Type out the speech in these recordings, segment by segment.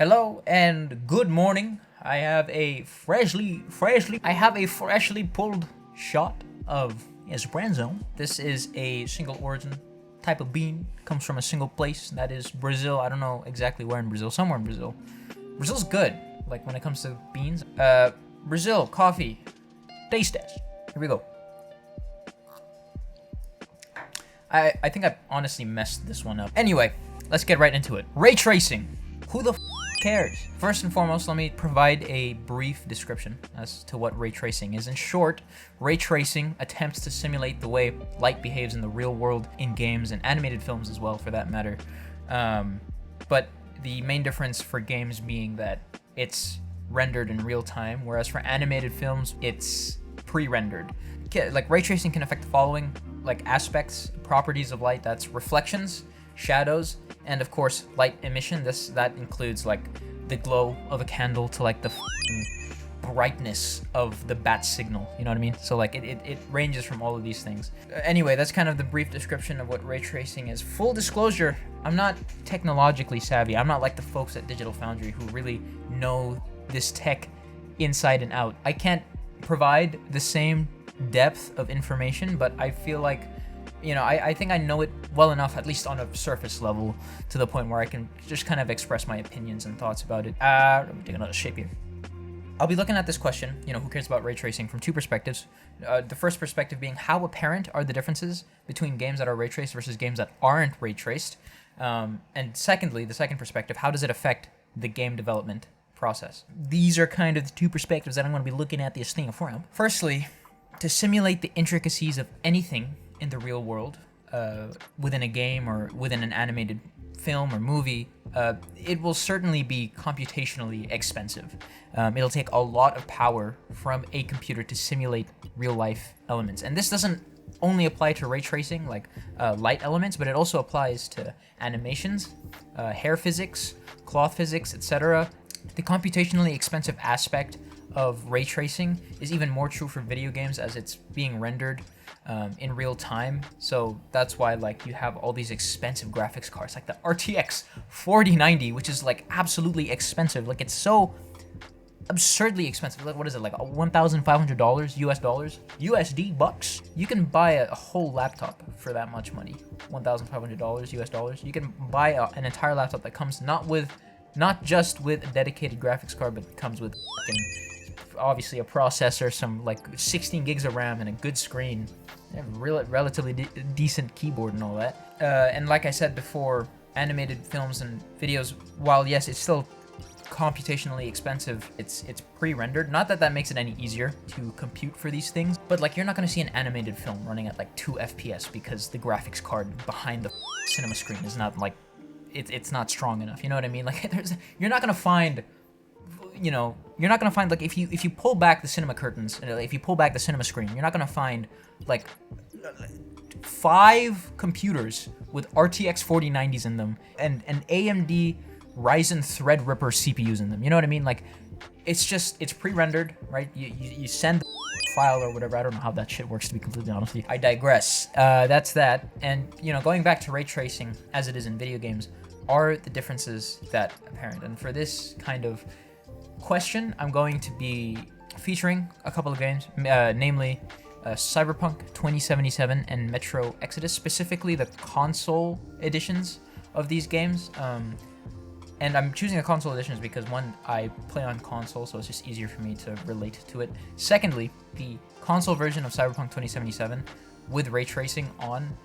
Hello and good morning. I have a freshly pulled shot of Esperanzo. This is a single origin type of bean. Comes from a single place, that is Brazil. I don't know exactly where in Brazil, somewhere in Brazil. Brazil's good, like when it comes to beans. Brazil, coffee, taste test. Here we go. I think I honestly messed this one up. Anyway, let's get right into it. Ray tracing. Who the cares? First and foremost, let me provide a brief description as to what ray tracing is. In short, ray tracing attempts to simulate the way light behaves in the real world in games and animated films as well, for that matter. But the main difference for games being that it's rendered in real time, whereas for animated films, it's pre-rendered. Like ray tracing can affect the following aspects, properties of light. That's reflections, shadows, and of course light emission. That includes like the glow of a candle to like the brightness of the bat signal, you know what I mean? So like it ranges from all of these things. Anyway, that's kind of the brief description of what ray tracing is. Full disclosure, I'm not technologically savvy. I'm not like the folks at Digital Foundry who really know this tech inside and out. I can't provide the same depth of information, but I feel like, you know, I think I know it well enough, at least on a surface level, to the point where I can just kind of express my opinions and thoughts about it. Let me take another shape here. I'll be looking at this question, you know, who cares about ray tracing, from two perspectives. The first perspective being how apparent are the differences between games that are ray traced versus games that aren't ray traced. And secondly, the second perspective, how does it affect the game development process? These are kind of the two perspectives that I'm going to be looking at this thing from. Firstly, to simulate the intricacies of anything in the real world, within a game or within an animated film or movie, it will certainly be computationally expensive. It'll take a lot of power from a computer to simulate real life elements. And this doesn't only apply to ray tracing, like light elements, but it also applies to animations, hair physics, cloth physics, etc. The computationally expensive aspect of ray tracing is even more true for video games, as it's being rendered in real time. So that's why like you have all these expensive graphics cards like the RTX 4090, which is like absolutely expensive. Like it's so absurdly expensive. Like what is it, like $1,500 US dollars, USD bucks? You can buy a whole laptop for that much money. $1,500 US dollars. You can buy an entire laptop that comes not just with a dedicated graphics card, but comes with obviously a processor, some like 16 gigs of RAM, and a good screen, relatively decent keyboard and all that. And like I said before, animated films and videos, while yes, it's still computationally expensive, it's pre-rendered. Not that that makes it any easier to compute for these things, but like you're not going to see an animated film running at like 2 FPS because the graphics card behind the cinema screen is not like it's not strong enough. You know what I mean? Like you're not going to find, like if you pull back the cinema curtains, if you pull back the cinema screen, you're not gonna find like 5 computers with RTX 4090s in them and an AMD Ryzen Threadripper CPUs in them. You know what I mean? Like it's pre-rendered, right? You send the file or whatever. I don't know how that shit works, to be completely honest with you. I digress. That's that. And going back to ray tracing as it is in video games, are the differences that apparent? And for this kind of question, I'm going to be featuring a couple of games, namely Cyberpunk 2077 and Metro Exodus, specifically the console editions of these games. And I'm choosing the console editions because, one, I play on console, so it's just easier for me to relate to it. Secondly, the console version of Cyberpunk 2077 with ray tracing on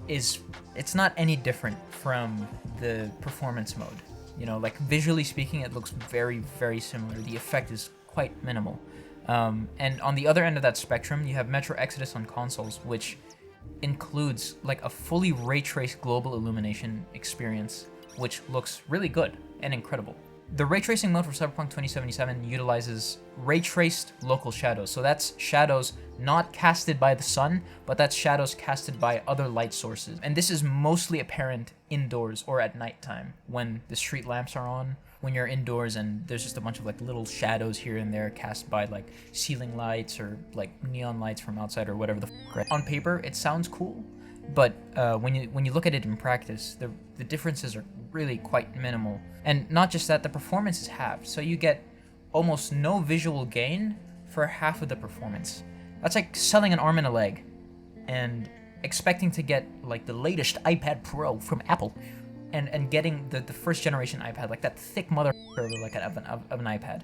it's not any different from the performance mode. Like visually speaking, it looks very, very similar. The effect is quite minimal. And on the other end of that spectrum, you have Metro Exodus on consoles, which includes like a fully ray traced global illumination experience, which looks really good and incredible. The ray tracing mode for Cyberpunk 2077 utilizes ray traced local shadows. So that's shadows not casted by the sun, but that's shadows casted by other light sources. And this is mostly apparent indoors or at nighttime when the street lamps are on, when you're indoors and there's just a bunch of like little shadows here and there cast by like ceiling lights or like neon lights from outside or whatever the f***, right? On paper, it sounds cool, but when you look at it in practice, the differences are really quite minimal. And not just that, the performance is halved, so you get almost no visual gain for half of the performance. That's like selling an arm and a leg and expecting to get like the latest iPad Pro from Apple and getting the first generation iPad, like that thick mother like of an iPad.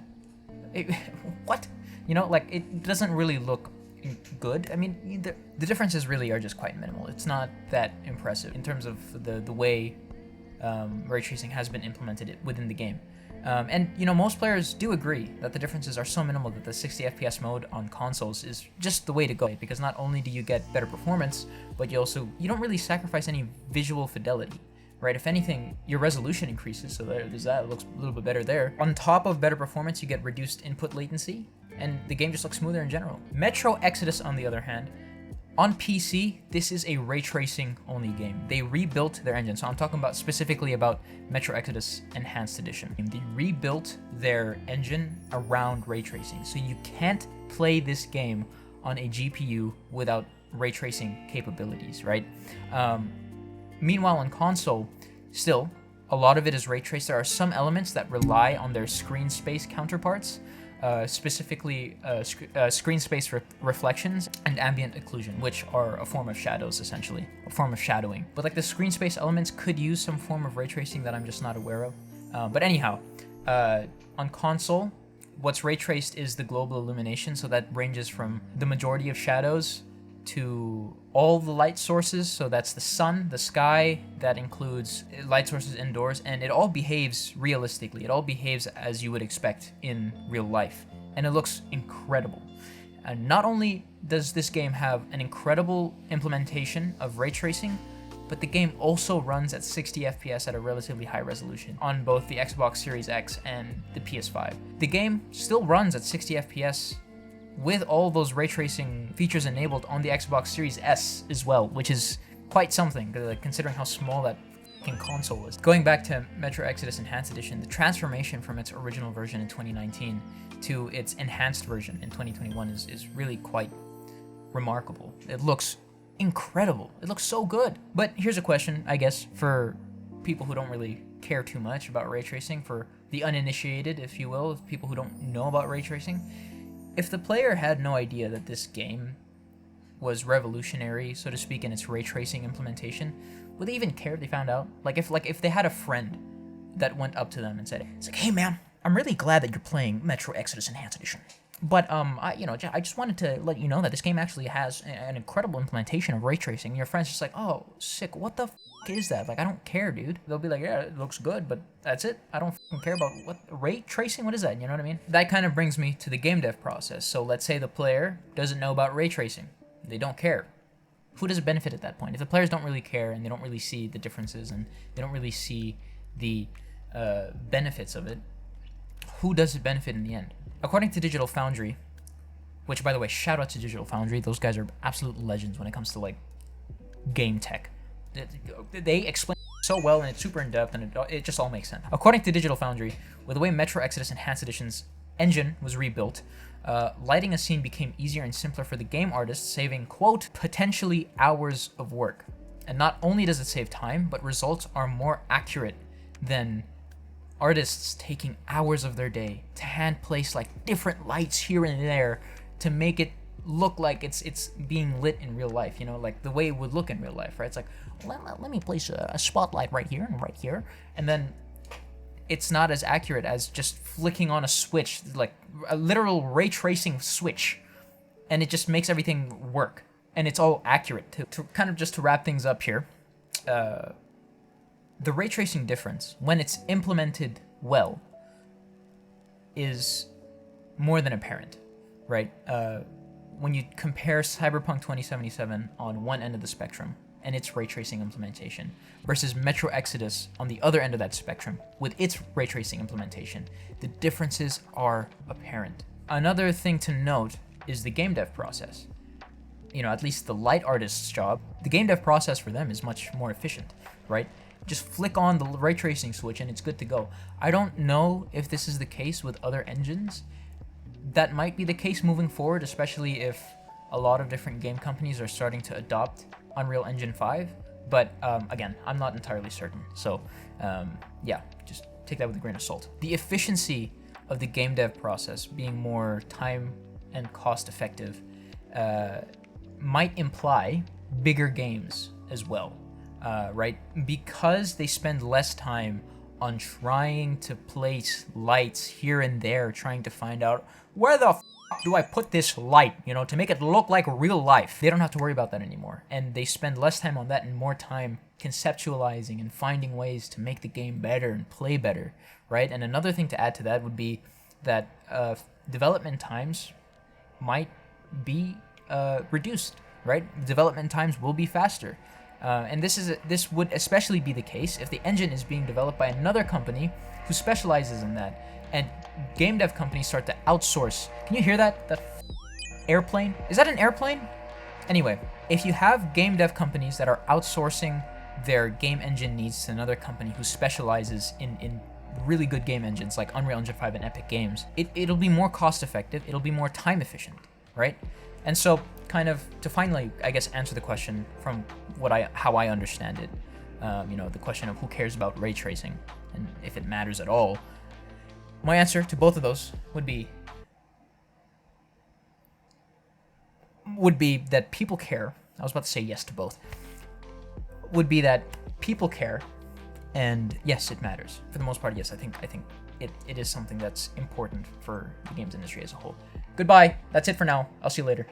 What? You know, like it doesn't really look good. I mean, the differences really are just quite minimal. It's not that impressive in terms of the way ray tracing has been implemented within the game. And you know, most players do agree that the differences are so minimal that the 60 FPS mode on consoles is just the way to go, because not only do you get better performance, but you don't really sacrifice any visual fidelity, right? If anything, your resolution increases, so there's that. It looks a little bit better there. On top of better performance, you get reduced input latency, and the game just looks smoother in general. Metro Exodus, on the other hand, on PC, this is a ray tracing only game. They rebuilt their engine. So I'm talking about specifically about Metro Exodus Enhanced Edition. They rebuilt their engine around ray tracing. So you can't play this game on a GPU without ray tracing capabilities, right? Meanwhile, on console, still, a lot of it is ray traced. There are some elements that rely on their screen space counterparts, specifically screen space reflections and ambient occlusion, which are a form of shadows, essentially, a form of shadowing. But like the screen space elements could use some form of ray tracing that I'm just not aware of. But anyhow, on console, what's ray traced is the global illumination, so that ranges from the majority of shadows to all the light sources, so that's the sun, the sky, that includes light sources indoors, and it all behaves realistically. It all behaves as you would expect in real life, and it looks incredible. And not only does this game have an incredible implementation of ray tracing, but the game also runs at 60 FPS at a relatively high resolution on both the Xbox Series X and the PS5. The game still runs at 60 FPS with all those ray tracing features enabled on the Xbox Series S as well, which is quite something, considering how small that fucking console is. Going back to Metro Exodus Enhanced Edition, the transformation from its original version in 2019 to its enhanced version in 2021 is really quite remarkable. It looks incredible. It looks so good. But here's a question, I guess, for people who don't really care too much about ray tracing, for the uninitiated, if you will, people who don't know about ray tracing. If the player had no idea that this game was revolutionary, so to speak, in its ray tracing implementation, would they even care if they found out? Like if they had a friend that went up to them and said, it's like, hey man, I'm really glad that you're playing Metro Exodus Enhanced Edition, but I just wanted to let you know that this game actually has an incredible implementation of ray tracing. And your friend's just like, oh, sick, what the is that? Like, I don't care, dude. They'll be like, yeah, it looks good, but that's it. I don't care about what ray tracing. What is that? You know what I mean? That kind of brings me to the game dev process. So let's say the player doesn't know about ray tracing. They don't care. Who does it benefit at that point? If the players don't really care and they don't really see the differences and they don't really see the benefits of it, who does it benefit in the end? According to Digital Foundry, which, by the way, shout out to Digital Foundry. Those guys are absolute legends when it comes to like game tech. They explain so well, and it's super in-depth, and it just all makes sense. According to Digital Foundry, with the way Metro Exodus Enhanced Edition's engine was rebuilt, lighting a scene became easier and simpler for the game artists, saving, quote, potentially hours of work. And not only does it save time, but results are more accurate than artists taking hours of their day to hand place like different lights here and there to make it look like it's being lit in real life, you know, like the way it would look in real life, right? It's like, let me place a spotlight right here and right here, and then it's not as accurate as just flicking on a switch, like a literal ray tracing switch, and it just makes everything work, and it's all accurate. To kind of just to wrap things up here, the ray tracing difference, when it's implemented well, is more than apparent, right? When you compare Cyberpunk 2077 on one end of the spectrum and its ray tracing implementation versus Metro Exodus on the other end of that spectrum with its ray tracing implementation, the differences are apparent. Another thing to note is the game dev process. You know, at least the light artist's job, the game dev process for them is much more efficient, right? Just flick on the ray tracing switch and it's good to go. I don't know if this is the case with other engines. That might be the case moving forward, especially if a lot of different game companies are starting to adopt Unreal Engine 5. But again, I'm not entirely certain. So yeah, just take that with a grain of salt. The efficiency of the game dev process being more time and cost effective might imply bigger games as well, right? Because they spend less time on trying to place lights here and there, trying to find out where the do I put this light, to make it look like real life. They don't have to worry about that anymore. And they spend less time on that and more time conceptualizing and finding ways to make the game better and play better, right? And another thing to add to that would be that development times might be reduced, right? Development times will be faster. And this would especially be the case if the engine is being developed by another company who specializes in that. And game dev companies start to outsource. Can you hear that? That airplane? Is that an airplane? Anyway, if you have game dev companies that are outsourcing their game engine needs to another company who specializes in really good game engines like Unreal Engine 5 and Epic Games, it'll be more cost effective, it'll be more time efficient, right? And so kind of to finally, I guess, answer the question from how I understand it, the question of who cares about ray tracing and if it matters at all. My answer to both of those would be that people care. I was about to say yes to both. Would be that people care, and yes, it matters. For the most part, yes, I think it is something that's important for the games industry as a whole. Goodbye. That's it for now. I'll see you later.